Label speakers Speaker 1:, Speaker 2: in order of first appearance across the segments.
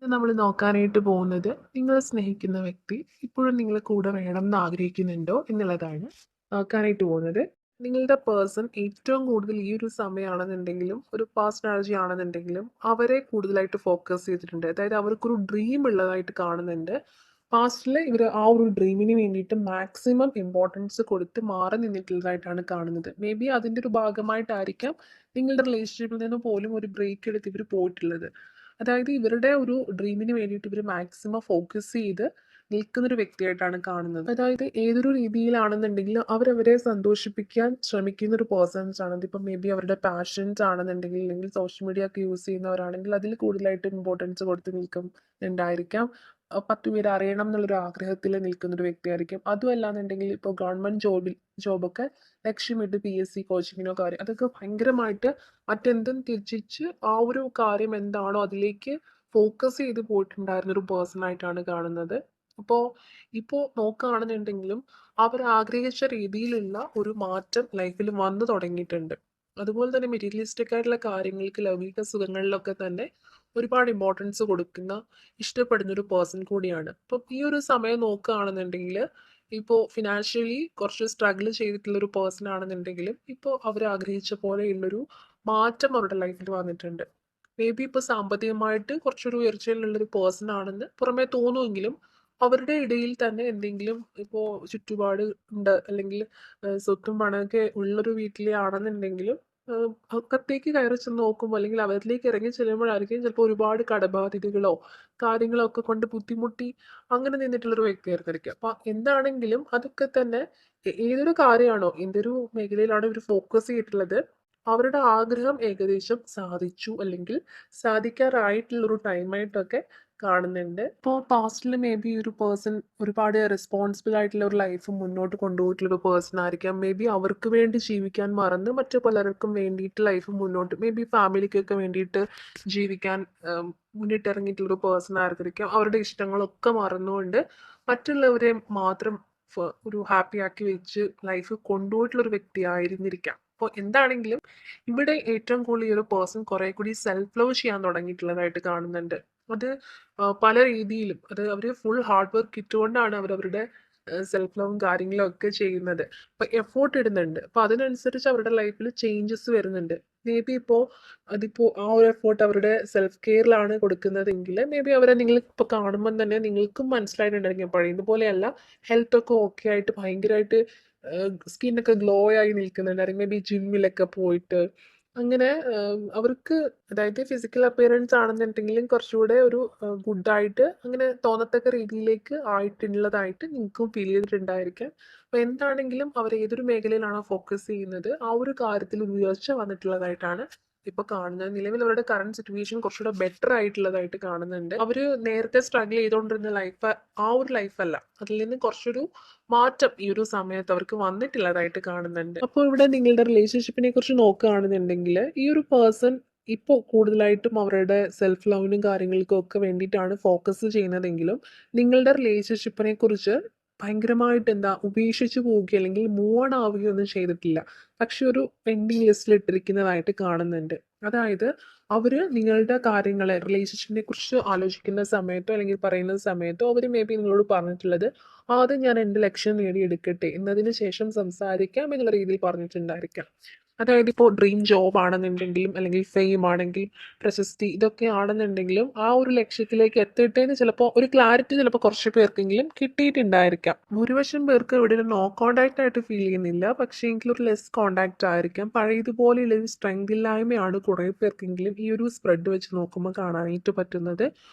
Speaker 1: ഇന്ന് നമ്മൾ നോക്കാനായിട്ട് പോകുന്നത് നിങ്ങൾ സ്നേഹിക്കുന്ന വ്യക്തി ഇപ്പോഴും നിങ്ങളെ കൂടെ വേണം എന്ന് ആഗ്രഹിക്കുന്നുണ്ടോ എന്നുള്ളതാണ് നോക്കാനായിട്ട് പോകുന്നത്. നിങ്ങളുടെ പേഴ്സൺ ഏറ്റവും കൂടുതൽ ഈ ഒരു സമയമാണെന്നുണ്ടെങ്കിലും ഒരു പാസ്റ്റ് എനർജി ആണെന്നുണ്ടെങ്കിലും അവരെ കൂടുതലായിട്ട് ഫോക്കസ് ചെയ്തിട്ടുണ്ട്. അതായത് അവർക്കൊരു ഡ്രീം ഉള്ളതായിട്ട് കാണുന്നുണ്ട്. പാസ്റ്റിൽ ഇവർ ആ ഒരു ഡ്രീമിന് വേണ്ടിയിട്ട് മാക്സിമം ഇമ്പോർട്ടൻസ് കൊടുത്ത് മാറി നിന്നിട്ടുള്ളതായിട്ടാണ് കാണുന്നത്. മേ ബി അതിൻ്റെ ഒരു ഭാഗമായിട്ടായിരിക്കാം നിങ്ങളുടെ റിലേഷൻഷിപ്പിൽ നിന്ന് പോലും ഒരു ബ്രേക്ക് എടുത്ത് ഇവർ പോയിട്ടുള്ളത്. അതായത് ഇവരുടെ ഒരു ഡ്രീമിന് വേണ്ടിയിട്ട് ഇവർ മാക്സിമം ഫോക്കസ് ചെയ്ത് നിൽക്കുന്നൊരു വ്യക്തിയായിട്ടാണ് കാണുന്നത്. അതായത് ഏതൊരു രീതിയിലാണെന്നുണ്ടെങ്കിലും അവരവരെ സന്തോഷിപ്പിക്കാൻ ശ്രമിക്കുന്ന ഒരു പേഴ്സൺസ് ആണ്. ഇതിപ്പം മേ ബി അവരുടെ പാഷൻസ് ആണെന്നുണ്ടെങ്കിൽ അല്ലെങ്കിൽ സോഷ്യൽ മീഡിയ ഒക്കെ യൂസ് ചെയ്യുന്നവരാണെങ്കിൽ അതിൽ കൂടുതലായിട്ട് ഇമ്പോർട്ടൻസ് കൊടുത്ത് നിൽക്കുന്നുണ്ടായിരിക്കാം. 10 പേര് അറിയണം എന്നുള്ളൊരു ആഗ്രഹത്തിൽ നിൽക്കുന്ന ഒരു വ്യക്തിയായിരിക്കും. അതുമല്ല എന്നുണ്ടെങ്കിൽ ഇപ്പോൾ ഗവൺമെൻറ് ജോബൊക്കെ ലക്ഷ്യമിട്ട് PSC കോച്ചിങ്ങിനോ കാര്യം അതൊക്കെ ഭയങ്കരമായിട്ട് മറ്റെന്തും ത്യജിച്ച് ആ ഒരു കാര്യം എന്താണോ അതിലേക്ക് ഫോക്കസ് ചെയ്ത് പോയിട്ടുണ്ടായിരുന്ന ഒരു പേഴ്സൺ ആയിട്ടാണ് കാണുന്നത്. അപ്പോൾ ഇപ്പോൾ നോക്കുകയാണെന്നുണ്ടെങ്കിലും അവർ ആഗ്രഹിച്ച രീതിയിലുള്ള ഒരു മാറ്റം ലൈഫിൽ വന്നു തുടങ്ങിയിട്ടുണ്ട്. അതുപോലെ തന്നെ മെറ്റീരിയലിസ്റ്റിക് ആയിട്ടുള്ള കാര്യങ്ങൾക്ക് ലൗകിക സുഖങ്ങളിലൊക്കെ തന്നെ ഒരുപാട് ഇമ്പോർട്ടൻസ് കൊടുക്കുന്ന ഇഷ്ടപ്പെടുന്ന ഒരു പേഴ്സൺ കൂടിയാണ്. അപ്പം ഈ ഒരു സമയം നോക്കുകയാണെന്നുണ്ടെങ്കിൽ ഇപ്പോൾ ഫിനാൻഷ്യലി കുറച്ച് സ്ട്രഗിൾ ചെയ്തിട്ടുള്ള ഒരു പേഴ്സൺ ആണെന്നുണ്ടെങ്കിലും ഇപ്പോൾ അവർ ആഗ്രഹിച്ച പോലെയുള്ളൊരു മാറ്റം അവരുടെ ലൈഫിൽ വന്നിട്ടുണ്ട്. മേ ബി ഇപ്പോൾ സാമ്പത്തികമായിട്ട് കുറച്ചൊരു ഉയർച്ചയിലുള്ളൊരു പേഴ്സൺ ആണെന്ന് പുറമേ തോന്നുമെങ്കിലും അവരുടെ ഇടയിൽ തന്നെ എന്തെങ്കിലും ഇപ്പോൾ ചുറ്റുപാട് ഉണ്ട് അല്ലെങ്കിൽ സ്വത്തും പണമൊക്കെ ഉള്ളൊരു വീട്ടിലെ ആണെന്നുണ്ടെങ്കിലും അകത്തേക്ക് കയറി ചെന്ന് നോക്കുമ്പോൾ അല്ലെങ്കിൽ അവരിലേക്ക് ഇറങ്ങി ചെല്ലുമ്പോഴായിരിക്കും ചിലപ്പോൾ ഒരുപാട് കടബാധ്യതകളോ കാര്യങ്ങളോ ഒക്കെ കൊണ്ട് ബുദ്ധിമുട്ടി അങ്ങനെ നിന്നിട്ടുള്ളൊരു വ്യക്തിയായിരിക്കും. അപ്പം എന്താണെങ്കിലും അതൊക്കെ തന്നെ ഏതൊരു കാര്യമാണോ എന്തൊരു മേഖലയിലാണോ ഇവർ ഫോക്കസ് ചെയ്തിട്ടുള്ളത് അവരുടെ ആഗ്രഹം ഏകദേശം സാധിച്ചു അല്ലെങ്കിൽ സാധിക്കാറായിട്ടുള്ളൊരു ടൈമായിട്ടൊക്കെ കാണുന്നുണ്ട്. ഇപ്പോൾ പാസ്റ്റിൽ മേ ബി ഒരു പേഴ്സൺ ഒരുപാട് റെസ്പോൺസിബിൾ ആയിട്ടുള്ള ഒരു ലൈഫ് മുന്നോട്ട് കൊണ്ടുപോയിട്ടുള്ള ഒരു പേഴ്സൺ ആയിരിക്കാം. മേ ബി അവർക്ക് വേണ്ടി ജീവിക്കാൻ മറന്ന് മറ്റു പലർക്കും വേണ്ടിയിട്ട് ലൈഫ് മുന്നോട്ട് മേ ബി ഫാമിലിക്കൊക്കെ വേണ്ടിയിട്ട് ജീവിക്കാൻ മുന്നിട്ടിറങ്ങിയിട്ടുള്ളൊരു പേഴ്സൺ ആയിരിക്കാം. അവരുടെ ഇഷ്ടങ്ങളൊക്കെ മറന്നുകൊണ്ട് മറ്റുള്ളവരെ മാത്രം ഒരു ഹാപ്പി ആക്കി വെച്ച് ലൈഫ് കൊണ്ടുപോയിട്ടുള്ളൊരു വ്യക്തി ആയിരുന്നിരിക്കാം. അപ്പോൾ എന്താണെങ്കിലും ഇവിടെ ഏറ്റവും കൂടുതൽ ഈ ഒരു പേഴ്സൺ കുറെ കൂടി സെൽഫ് ലവ് ചെയ്യാൻ തുടങ്ങിയിട്ടുള്ളതായിട്ട് കാണുന്നുണ്ട്. അത് പല രീതിയിലും അത് അവർ ഫുൾ ഹാർഡ് വർക്ക് ഇട്ടുകൊണ്ടാണ് അവരവരുടെ സെൽഫ് ലവും കാര്യങ്ങളും ഒക്കെ ചെയ്യുന്നത്. അപ്പൊ എഫോർട്ട് ഇടുന്നുണ്ട്. അപ്പൊ അതിനനുസരിച്ച് അവരുടെ ലൈഫിൽ ചേഞ്ചസ് വരുന്നുണ്ട്. മേ ബി ഇപ്പോൾ അതിപ്പോൾ ആ ഒരു എഫോർട്ട് അവരുടെ സെൽഫ് കെയറിലാണ് കൊടുക്കുന്നതെങ്കിൽ മേ ബി അവരെ നിങ്ങൾ ഇപ്പോൾ കാണുമ്പോൾ തന്നെ നിങ്ങൾക്കും മനസ്സിലായിട്ടുണ്ടായിരിക്കും പഴയത് പോലെയല്ല ഹെൽത്ത് ഒക്കെ ഓക്കെ ആയിട്ട് ഭയങ്കരമായിട്ട് സ്കിന്നൊക്കെ ഗ്ലോ ആയി നിൽക്കുന്നുണ്ടായിരിക്കും. മേ ബി ജിമ്മിലൊക്കെ പോയിട്ട് അങ്ങനെ അവർക്ക് അതായത് ഫിസിക്കൽ അപ്പിയറൻസ് ആണെന്നുണ്ടെങ്കിലും കുറച്ചുകൂടെ ഒരു ഗുഡായിട്ട് അങ്ങനെ തോന്നത്തക്ക രീതിയിലേക്ക് ആയിട്ടുള്ളതായിട്ട് നിങ്ങൾക്കും ഫീൽ ചെയ്തിട്ടുണ്ടായിരിക്കാം. അപ്പോൾ എന്താണെങ്കിലും അവർ ഏതൊരു മേഖലയിലാണോ ഫോക്കസ് ചെയ്യുന്നത് ആ ഒരു കാര്യത്തിൽ ഒരു ഉയർച്ച വന്നിട്ടുള്ളതായിട്ടാണ് ഇപ്പോൾ കാണുന്നത്. നിലവിൽ അവരുടെ കറണ്ട് സിറ്റുവേഷൻ കുറച്ചുകൂടെ ബെറ്റർ ആയിട്ടുള്ളതായിട്ട് കാണുന്നുണ്ട്. അവർ നേരത്തെ സ്ട്രഗിൾ ചെയ്തുകൊണ്ടിരുന്ന ലൈഫ് ആ ഒരു ലൈഫല്ല, അതിൽ നിന്ന് കുറച്ചൊരു മാറ്റം ഈ ഒരു സമയത്ത് അവർക്ക് വന്നിട്ടുള്ളതായിട്ട് കാണുന്നുണ്ട്. അപ്പോൾ ഇവിടെ നിങ്ങളുടെ റിലേഷൻഷിപ്പിനെ കുറിച്ച് നോക്കുകയാണെന്നുണ്ടെങ്കിൽ ഈ ഒരു പേഴ്സൺ ഇപ്പോൾ കൂടുതലായിട്ടും അവരുടെ സെൽഫ് ലവിനും കാര്യങ്ങൾക്കും ഒക്കെ വേണ്ടിയിട്ടാണ് ഫോക്കസ് ചെയ്യുന്നതെങ്കിലും നിങ്ങളുടെ റിലേഷൻഷിപ്പിനെ കുറിച്ച് ഭയങ്കരമായിട്ട് എന്താ ഉപേക്ഷിച്ച് പോവുകയോ അല്ലെങ്കിൽ മൂവ് ഓൺ ആവുകയോ ഒന്നും ചെയ്തിട്ടില്ല. പക്ഷെ ഒരു പെൻഡിങ് ലിസ്റ്റിൽ ഇട്ടിരിക്കുന്നതായിട്ട് കാണുന്നുണ്ട്. അതായത് അവര് നിങ്ങളുടെ കാര്യങ്ങളെ റിലേഷൻഷിപ്പിനെ കുറിച്ച് ആലോചിക്കുന്ന സമയത്തോ അല്ലെങ്കിൽ പറയുന്ന സമയത്തോ അവർ മേ ബി നിങ്ങളോട് പറഞ്ഞിട്ടുള്ളത് ആദ്യം ഞാൻ എൻ്റെ ലക്ഷ്യം നേടിയെടുക്കട്ടെ എന്നതിന് ശേഷം സംസാരിക്കാം എന്നുള്ള രീതിയിൽ പറഞ്ഞിട്ടുണ്ടായിരിക്കാം. അതായത് ഇപ്പോൾ ഡ്രീം ജോബ് ആണെന്നുണ്ടെങ്കിലും അല്ലെങ്കിൽ ഫെയിം ആണെങ്കിൽ പ്രശസ്തി ഇതൊക്കെ ആണെന്നുണ്ടെങ്കിലും ആ ഒരു ലക്ഷ്യത്തിലേക്ക് എത്തട്ടെ എന്ന് ചിലപ്പോൾ ഒരു ക്ലാരിറ്റി ചിലപ്പോൾ കുറച്ച് പേർക്കെങ്കിലും കിട്ടിയിട്ടുണ്ടായിരിക്കാം. ഭൂരിപക്ഷം പേർക്ക് ഇവിടെ ഒരു നോ കോണ്ടാക്ട് ആയിട്ട് ഫീൽ ചെയ്യുന്നില്ല, പക്ഷേ എങ്കിലും ഒരു ലെസ് കോണ്ടാക്ട് ആയിരിക്കാം. പഴയതുപോലെയുള്ള ഒരു സ്ട്രെങ്ത് ഇല്ലായ്മയാണ് കുറേ പേർക്കെങ്കിലും ഈ ഒരു സ്പ്രെഡ് വെച്ച് നോക്കുമ്പോൾ കാണാനായിട്ട് പറ്റുന്നത്.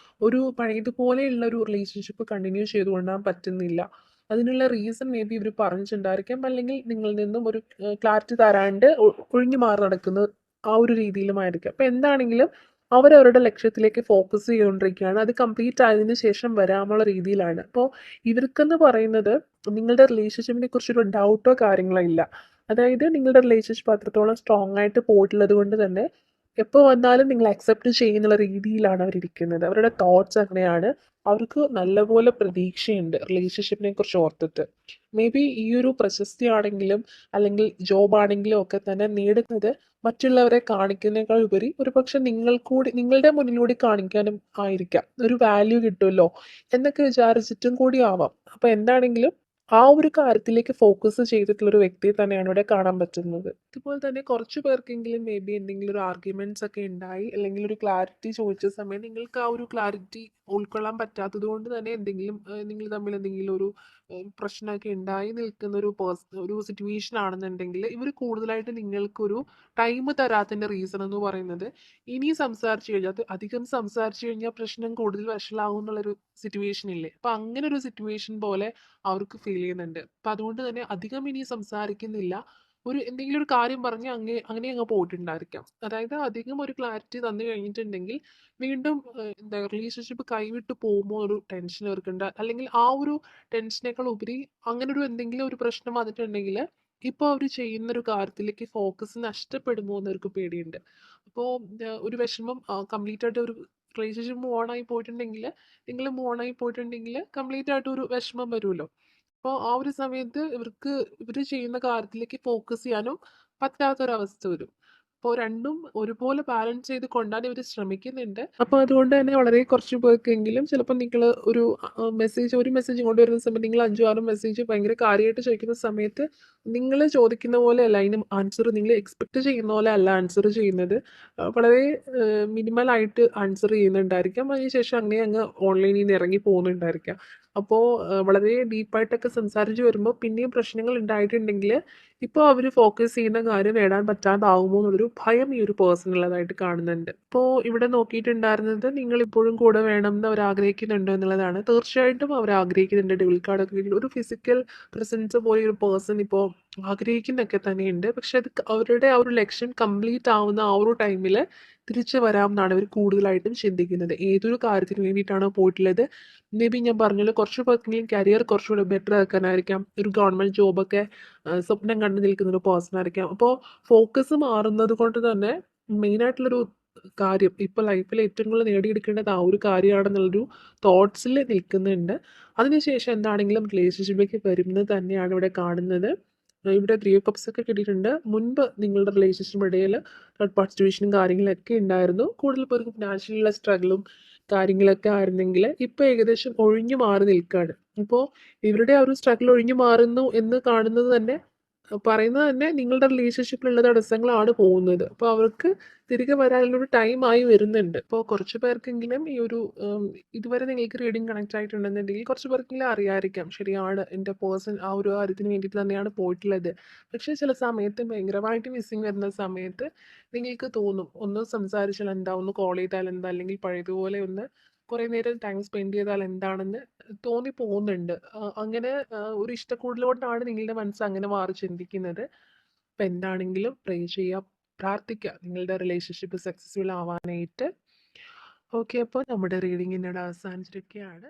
Speaker 1: ഒരു പഴയതുപോലെയുള്ള ഒരു റിലേഷൻഷിപ്പ് കണ്ടിന്യൂ ചെയ്തു കൊണ്ടുപോകാൻ പറ്റുന്നില്ല. അതിനുള്ള റീസൺ മേ ബി ഇവർ പറഞ്ഞിട്ടുണ്ടായിരിക്കാം, അല്ലെങ്കിൽ നിങ്ങളിൽ നിന്നും ഒരു ക്ലാരിറ്റി തരാണ്ട് ഒഴിഞ്ഞു മാറി നടക്കുന്ന ആ ഒരു രീതിയിലുമായിരിക്കാം. അപ്പം എന്താണെങ്കിലും അവരവരുടെ ലക്ഷ്യത്തിലേക്ക് ഫോക്കസ് ചെയ്തുകൊണ്ടിരിക്കുകയാണ്. അത് കംപ്ലീറ്റ് ആയതിനു ശേഷം വരാമുള്ള രീതിയിലാണ്. അപ്പോൾ ഇവർക്കെന്ന് പറയുന്നത് നിങ്ങളുടെ റിലേഷൻഷിപ്പിനെ കുറിച്ചൊരു ഡൗട്ടോ കാര്യങ്ങളോ ഇല്ല. അതായത് നിങ്ങളുടെ റിലേഷൻഷിപ്പ് അത്രത്തോളം സ്ട്രോങ് ആയിട്ട് പോയിട്ടുള്ളത് കൊണ്ട് തന്നെ എപ്പോൾ വന്നാലും നിങ്ങൾ അക്സെപ്റ്റ് ചെയ്യുന്നുള്ള രീതിയിലാണ് അവരിയ്ക്കുന്നത്. അവരുടെ തോട്ട്സ് അങ്ങനെയാണ്. അവർക്ക് നല്ലപോലെ പ്രതീക്ഷയുണ്ട് റിലേഷൻഷിപ്പിനെ കുറിച്ച് ഓർത്തിട്ട്. മേ ബി ഈ ഒരു പ്രശസ്തി ആണെങ്കിലും അല്ലെങ്കിൽ ജോബ് ആണെങ്കിലും ഒക്കെ തന്നെ നേടുന്നത് മറ്റുള്ളവരെ കാണിക്കുന്നതിനേക്കാൾ ഉപരി ഒരുപക്ഷെ നിങ്ങളുടെ മുന്നിലൂടെ കാണിക്കാനും ആയിരിക്കാം. ഒരു വാല്യൂ കിട്ടുമല്ലോ എന്നൊക്കെ വിചാരിച്ചിട്ടും കൂടി ആവാം. അപ്പൊ എന്താണെങ്കിലും ആ ഒരു കാര്യത്തിലേക്ക് ഫോക്കസ് ചെയ്തിട്ടുള്ള ഒരു വ്യക്തിയെ തന്നെയാണ് ഇവിടെ കാണാൻ പറ്റുന്നത്. അതുപോലെ തന്നെ കുറച്ച് പേർക്കെങ്കിലും മേ ബി എന്തെങ്കിലും ഒരു ആർഗ്യുമെന്റ്സ് ഒക്കെ ഉണ്ടായി, അല്ലെങ്കിൽ ഒരു ക്ലാരിറ്റി ചോദിച്ച സമയം നിങ്ങൾക്ക് ആ ഒരു ക്ലാരിറ്റി ഉൾക്കൊള്ളാൻ പറ്റാത്തത് കൊണ്ട് തന്നെ എന്തെങ്കിലും നിങ്ങൾ തമ്മിൽ എന്തെങ്കിലും ഒരു പ്രശ്നമൊക്കെ ഉണ്ടായി നിൽക്കുന്ന ഒരു സിറ്റുവേഷൻ ആണെന്നുണ്ടെങ്കിൽ ഇവർ കൂടുതലായിട്ട് നിങ്ങൾക്കൊരു ടൈം തരാത്തതിന്റെ റീസൺ എന്ന് പറയുന്നത്, ഇനി സംസാരിച്ചു കഴിഞ്ഞാൽ അത് അധികം സംസാരിച്ചു കഴിഞ്ഞാൽ പ്രശ്നം കൂടുതൽ വഷളാവും എന്നുള്ളൊരു സിറ്റുവേഷൻ ഇല്ലേ. അപ്പൊ അങ്ങനെ ഒരു സിറ്റുവേഷൻ പോലെ അവർക്ക് ഫീൽ ചെയ്യുന്നുണ്ട്. അപ്പൊ അതുകൊണ്ട് തന്നെ അധികം ഇനി സംസാരിക്കുന്നില്ല. എന്തെങ്കിലും ഒരു കാര്യം പറഞ്ഞ് അങ്ങനെ അങ്ങ് പോയിട്ടുണ്ടായിരിക്കാം. അതായത് അധികം ഒരു ക്ലാരിറ്റി തന്നു കഴിഞ്ഞിട്ടുണ്ടെങ്കിൽ വീണ്ടും എന്താ റിലേഷൻഷിപ്പ് കൈവിട്ട് പോകുമ്പോൾ ഒരു ടെൻഷൻ അവർക്കുണ്ട്. അല്ലെങ്കിൽ ആ ഒരു ടെൻഷനേക്കാൾ ഉപരി അങ്ങനെ എന്തെങ്കിലും ഒരു പ്രശ്നം വന്നിട്ടുണ്ടെങ്കിൽ ഇപ്പൊ അവര് ചെയ്യുന്ന ഒരു കാര്യത്തിലേക്ക് ഫോക്കസ് നഷ്ടപ്പെടുമോ എന്നവർക്ക് പേടിയുണ്ട്. അപ്പോ ഒരു വിഷമം കംപ്ലീറ്റ് ആയിട്ട് ഒരു റിലേഷൻഷിപ്പ് മൂവ് ഓൺ ആയി പോയിട്ടുണ്ടെങ്കിൽ, നിങ്ങൾ മൂവ് ഓൺ ആയി പോയിട്ടുണ്ടെങ്കിൽ കംപ്ലീറ്റ് ആയിട്ട് ഒരു വിഷമം വരുമല്ലോ. അപ്പോൾ ആ ഒരു സമയത്ത് ഇവര് ചെയ്യുന്ന കാര്യത്തിലേക്ക് ഫോക്കസ് ചെയ്യാനും പറ്റാത്തൊരവസ്ഥ വരും. അപ്പോൾ രണ്ടും ഒരുപോലെ ബാലൻസ് ചെയ്ത് കൊണ്ടുപോകാൻ ഇവർ ശ്രമിക്കുന്നുണ്ട്. അപ്പോൾ അതുകൊണ്ട് തന്നെ വളരെ കുറച്ച് പേർക്കെങ്കിലും ചിലപ്പോൾ നിങ്ങൾ ഒരു മെസ്സേജ് കൊണ്ടുവരുന്ന സമയത്ത് നിങ്ങൾ 5-6 മെസ്സേജ് ഭയങ്കര കാര്യമായിട്ട് ചോദിക്കുന്ന സമയത്ത് നിങ്ങൾ ചോദിക്കുന്ന പോലെ അല്ല അതിന് ആൻസർ, നിങ്ങൾ എക്സ്പെക്ട് ചെയ്യുന്ന പോലെ അല്ല ആൻസർ ചെയ്യുന്നത്. വളരെ മിനിമൽ ആയിട്ട് ആൻസർ ചെയ്യുന്നുണ്ടായിരിക്കാം. അതിനുശേഷം അങ്ങനെ അങ്ങ് ഓൺലൈനിൽ നിന്ന് ഇറങ്ങി പോകുന്നുണ്ടായിരിക്കാം. അപ്പോൾ വളരെ ഡീപ്പായിട്ടൊക്കെ സംസാരിച്ച് വരുമ്പോൾ പിന്നെയും പ്രശ്നങ്ങൾ ഉണ്ടായിട്ടുണ്ടെങ്കിൽ ഇപ്പോൾ അവർ ഫോക്കസ് ചെയ്യുന്ന കാര്യം നേടാൻ പറ്റാതാവുമോ എന്നുള്ളൊരു ഭയം ഈ ഒരു പേഴ്സണുള്ളതായിട്ട് കാണുന്നുണ്ട്. ഇപ്പോൾ ഇവിടെ നോക്കിയിട്ടുണ്ടായിരുന്നത് നിങ്ങൾ ഇപ്പോഴും കൂടെ വേണം എന്ന് അവർ ആഗ്രഹിക്കുന്നുണ്ടോ എന്നുള്ളതാണ്. തീർച്ചയായിട്ടും അവർ ആഗ്രഹിക്കുന്നുണ്ട്. ഡെബിൾ കാർഡൊക്കെ ഒരു ഫിസിക്കൽ പ്രസൻസ് പോലെ ഒരു പേഴ്സൺ ഇപ്പോൾ ആഗ്രഹിക്കുന്നൊക്കെ തന്നെയുണ്ട്. പക്ഷെ അത് അവരുടെ ആ ഒരു ലക്ഷ്യം കംപ്ലീറ്റ് ആവുന്ന ആ ഒരു ടൈമിൽ തിരിച്ചു വരാം എന്നാണ് അവർ കൂടുതലായിട്ടും ചിന്തിക്കുന്നത്. ഏതൊരു കാര്യത്തിന് വേണ്ടിയിട്ടാണോ പോയിട്ടുള്ളത്, മേ ബി ഞാൻ പറഞ്ഞല്ലോ കുറച്ച് പേർക്കെങ്കിലും കരിയർ കുറച്ചുകൂടെ ബെറ്റർ ആക്കാനായിരിക്കാം, ഒരു ഗവൺമെൻറ് ജോബൊക്കെ സ്വപ്നം കണ്ടു നിൽക്കുന്ന ഒരു പേഴ്സൺ ആയിരിക്കാം. അപ്പോൾ ഫോക്കസ് മാറുന്നത് കൊണ്ട് തന്നെ മെയിനായിട്ടുള്ളൊരു കാര്യം ഇപ്പോൾ ലൈഫിൽ ഏറ്റവും കൂടുതൽ നേടിയെടുക്കേണ്ടത് ആ ഒരു കാര്യമാണെന്നുള്ളൊരു തോട്ട്സിൽ നിൽക്കുന്നുണ്ട്. അതിനുശേഷം എന്താണെങ്കിലും റിലേഷൻഷിപ്പിലേക്ക് വരുന്നത് തന്നെയാണ് ഇവിടെ കാണുന്നത്. ഇവിടെ 3 ഓഫ് കപ്സ് ഒക്കെ കിട്ടിയിട്ടുണ്ട്. മുൻപ് നിങ്ങളുടെ റിലേഷൻഷിപ്പ് ഇടയിൽ തേർഡ് പാർട്ടി സിറ്റുവേഷനും കാര്യങ്ങളൊക്കെ ഉണ്ടായിരുന്നു. കൂടുതൽ പേർക്ക് ഫിനാൻഷ്യലുള്ള സ്ട്രഗിളും കാര്യങ്ങളൊക്കെ ആയിരുന്നെങ്കിൽ ഇപ്പോൾ ഏകദേശം ഒഴിഞ്ഞു മാറി നിൽക്കുകയാണ്. ഇപ്പോൾ ഇവരുടെ ആ ഒരു സ്ട്രഗിൾ ഒഴിഞ്ഞു മാറുന്നു എന്ന് കാണുന്നത് തന്നെ, പറയുന്നത് തന്നെ നിങ്ങളുടെ റിലേഷൻഷിപ്പിലുള്ള തടസ്സങ്ങളാണ് പോകുന്നത്. അപ്പോൾ അവർക്ക് തിരികെ വരാനുള്ളൊരു ടൈം ആയി വരുന്നുണ്ട്. ഇപ്പോൾ കുറച്ച് പേർക്കെങ്കിലും ഈ ഒരു ഇതുവരെ നിങ്ങൾക്ക് റീഡിങ് കണക്ട് ആയിട്ടുണ്ടെന്നുണ്ടെങ്കിൽ കുറച്ച് പേർക്കെങ്കിലും അറിയാമായിരിക്കാം, ശരിയാണ് എൻ്റെ പേഴ്സൺ ആ ഒരു കാര്യത്തിന് വേണ്ടിയിട്ട് തന്നെയാണ് പോയിട്ടുള്ളത്. പക്ഷേ ചില സമയത്ത് ഭയങ്കരമായിട്ട് മിസ്സിങ് വരുന്ന സമയത്ത് നിങ്ങൾക്ക് തോന്നും ഒന്ന് സംസാരിച്ചാൽ എന്താ, ഒന്ന് കോൾ ചെയ്താൽ എന്താ, അല്ലെങ്കിൽ പഴയതുപോലെ ഒന്ന് കുറേ നേരം ടൈം സ്പെൻഡ് ചെയ്താൽ എന്താണെന്ന് തോന്നി പോകുന്നുണ്ട്. അങ്ങനെ ഒരു ഇഷ്ടക്കൂടുതൽ കൊണ്ടാണ് നിങ്ങളുടെ മനസ്സ് അങ്ങനെ മാറി ചിന്തിക്കുന്നത്. അപ്പം എന്താണെങ്കിലും പ്രേ ചെയ്യുക, പ്രാർത്ഥിക്കുക നിങ്ങളുടെ റിലേഷൻഷിപ്പ് സക്സസ്ഫുൾ ആവാനായിട്ട്. ഓക്കെ, അപ്പോൾ നമ്മുടെ റീഡിംഗ് എന്നോട് അവസാനിച്ചിരിക്കുകയാണ്.